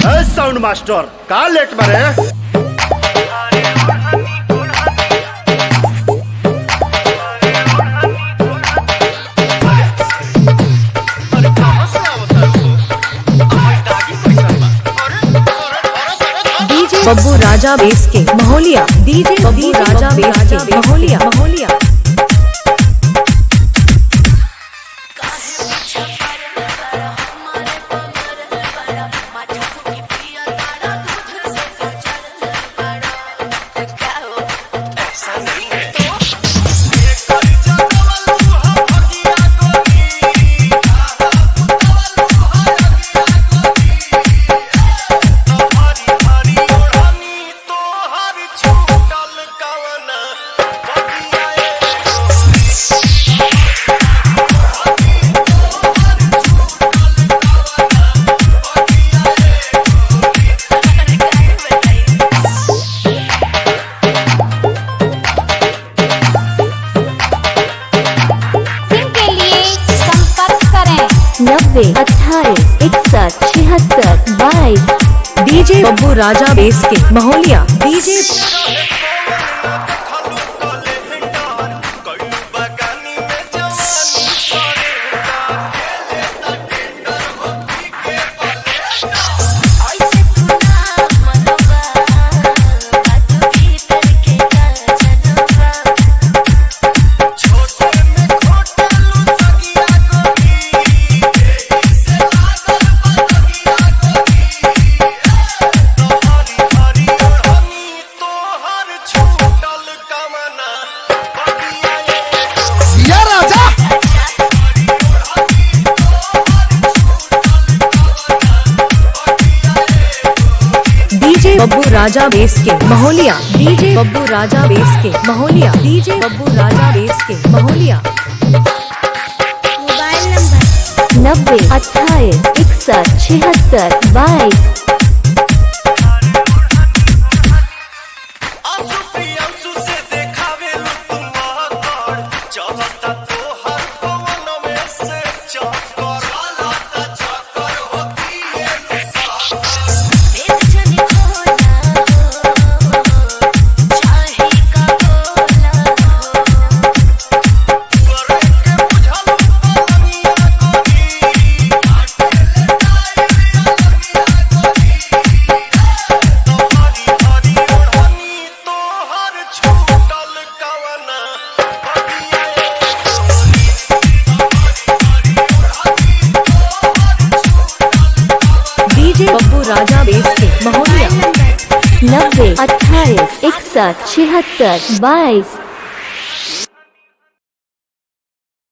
Sound master का late मारे Babbu Raja bass के महोलिया। डीजे बब्बू राजा बेस के महोलिया महोलिया। नब्बे 28 61 76 22। डीजे बब्बू राजा बेस के महोलिया। डीजे बब्बू राजा बेस के महोलिया। डीजे बब्बू राजा बेस के महोलिया। डीजे बब्बू राजा बेस के महोलिया। Mobile number 90 28 61 76 22। Babbu Raja bass के महोलिया। 90 28 61 76 22।